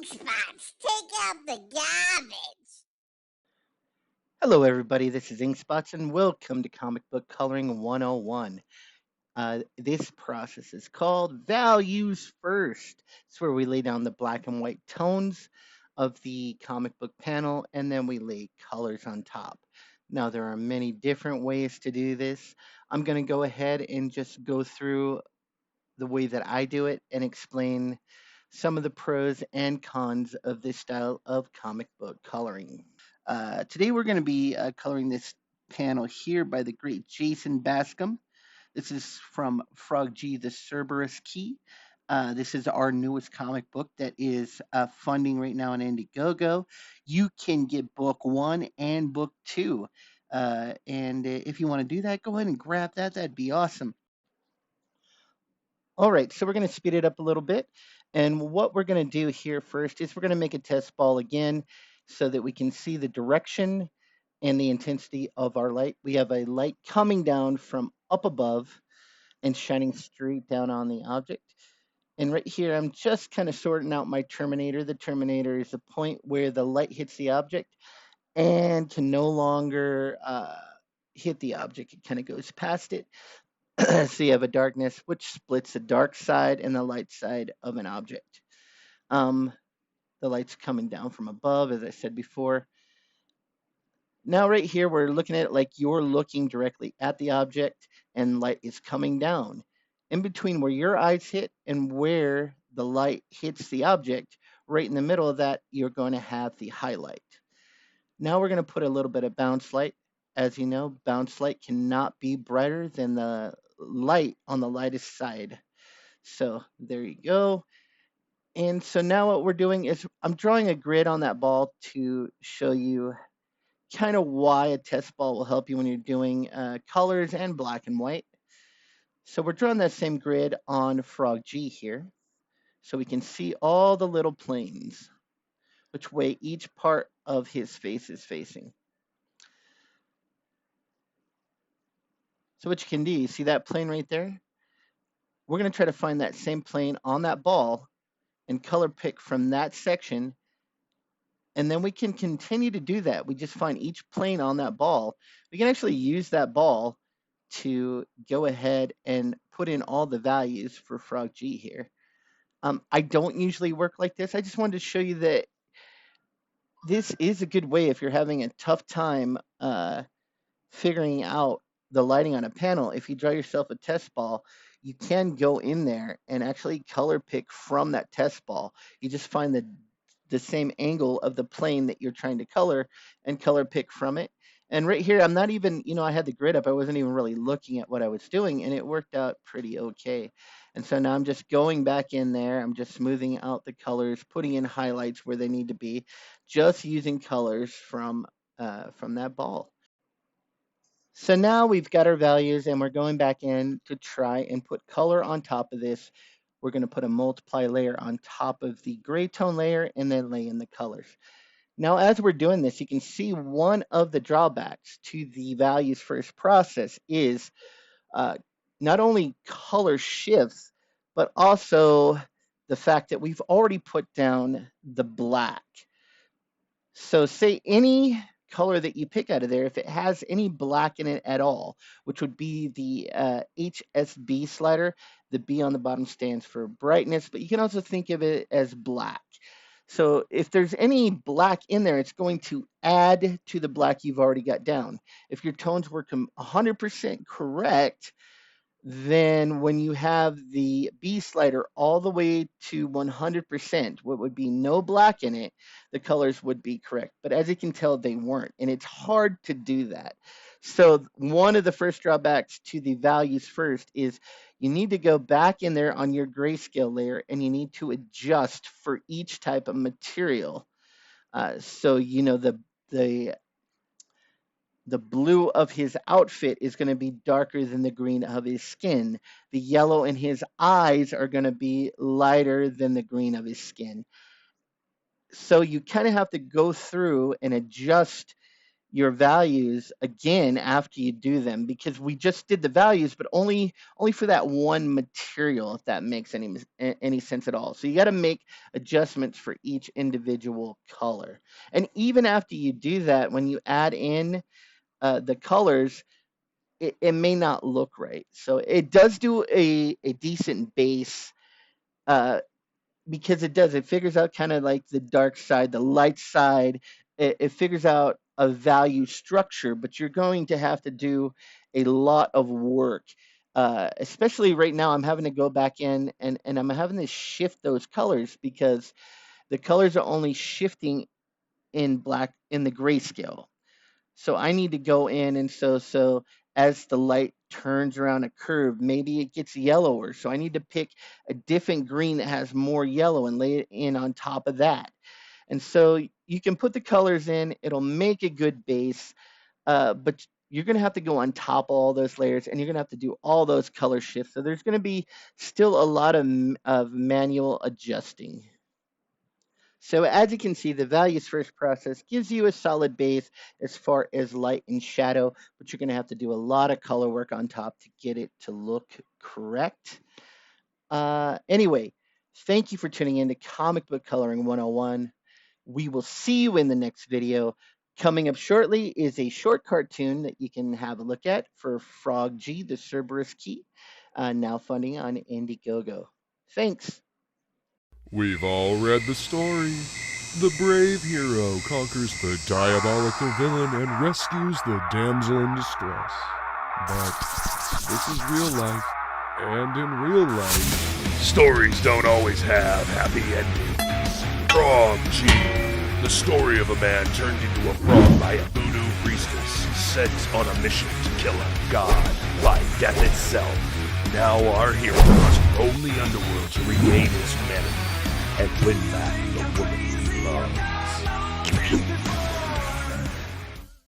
Ink spots, take out the garbage. Hello, everybody. This is Inkspots, and welcome to Comic Book Coloring 101. This process is called Values First. It's where we lay down the black and white tones of the comic book panel, and then we lay colors on top. Now, there are many different ways to do this. I'm going to go ahead and just go through the way that I do it and explain some of the pros and cons of this style of comic book coloring. Today we're going to be coloring this panel here by the great Jason Bascom. This is from Frog G, the Cerberus Key. This is our newest comic book that is funding right now on Indiegogo. You can get book one and book two. And if you want to do that, go ahead and grab that. That'd be awesome. All right, so we're going to speed it up a little bit. And what we're going to do here first is we're going to make a test ball again so that we can see the direction and the intensity of our light. We have a light coming down from up above and shining straight down on the object. And right here, I'm just kind of sorting out my terminator. The terminator is the point where the light hits the object and can no longer hit the object. It kind of goes past it. So you have a darkness which splits the dark side and the light side of an object. Um, the light's coming down from above, as I said before. Now, right here, we're looking at it like you're looking directly at the object and light is coming down. In between where your eyes hit and where the light hits the object, right in the middle of that, you're going to have the highlight. Now we're going to put a little bit of bounce light. As you know, bounce light cannot be brighter than the light on the lightest side. So there you go. And so now what we're doing is I'm drawing a grid on that ball to show you kind of why a test ball will help you when you're doing colors and black and white. So we're drawing that same grid on Frog G here. So we can see all the little planes, which way each part of his face is facing. So what you can do, you see that plane right there? We're going to try to find that same plane on that ball and color pick from that section. And then we can continue to do that. We just find each plane on that ball. We can actually use that ball to go ahead and put in all the values for Frog G here. I don't usually work like this. I just wanted to show you that this is a good way if you're having a tough time figuring out the lighting on a panel. If you draw yourself a test ball, you can go in there and actually color pick from that test ball. You just find the same angle of the plane that you're trying to color and color pick from it. And right here, I'm not even, I had the grid up. I wasn't even really looking at what I was doing, and it worked out pretty okay. And so now I'm just going back in there. I'm just smoothing out the colors, putting in highlights where they need to be, just using colors from that ball. So now we've got our values and we're going back in to try and put color on top of this. We're going to put a multiply layer on top of the gray tone layer and then lay in the colors. Now, as we're doing this, you can see one of the drawbacks to the values first process is not only color shifts, but also the fact that we've already put down the black. So say any color that you pick out of there, if it has any black in it at all, which would be the HSB slider, the B on the bottom stands for brightness, but you can also think of it as black. So if there's any black in there, it's going to add to the black you've already got down. If your tones were 100% correct, then when you have the B slider all the way to 100%, what would be no black in it, the colors would be correct. But as you can tell, they weren't. And it's hard to do that. So one of the first drawbacks to the values first is you need to go back in there on your grayscale layer and you need to adjust for each type of material. So, the blue of his outfit is going to be darker than the green of his skin. The yellow in his eyes are going to be lighter than the green of his skin. So you kind of have to go through and adjust your values again after you do them, because we just did the values, but only for that one material, if that makes any sense at all. So you got to make adjustments for each individual color. And even after you do that, when you add in the colors, it may not look right. So it does do a decent base, because it figures out kind of like the dark side, the light side. It figures out a value structure, but you're going to have to do a lot of work. Especially right now, I'm having to go back in and I'm having to shift those colors, because the colors are only shifting in the grayscale. So I need to go in, and so as the light turns around a curve, maybe it gets yellower. So I need to pick a different green that has more yellow and lay it in on top of that. And so you can put the colors in, it'll make a good base, but you're going to have to go on top of all those layers, and you're going to have to do all those color shifts. So there's going to be still a lot of manual adjusting. So as you can see, the values first process gives you a solid base as far as light and shadow, but you're going to have to do a lot of color work on top to get it to look correct. Anyway, thank you for tuning in to Comic Book Coloring 101. We will see you in the next video. Coming up shortly is a short cartoon that you can have a look at for Frog G, the Cerberus Key, now funding on Indiegogo. Thanks. We've all read the story. The brave hero conquers the diabolical villain and rescues the damsel in distress. But this is real life, and in real life, stories don't always have happy endings. Frog G, the story of a man turned into a frog by a voodoo priestess sent on a mission to kill a god by death itself. Now our hero must roam the underworld to regain his humanity and win back the woman he loved.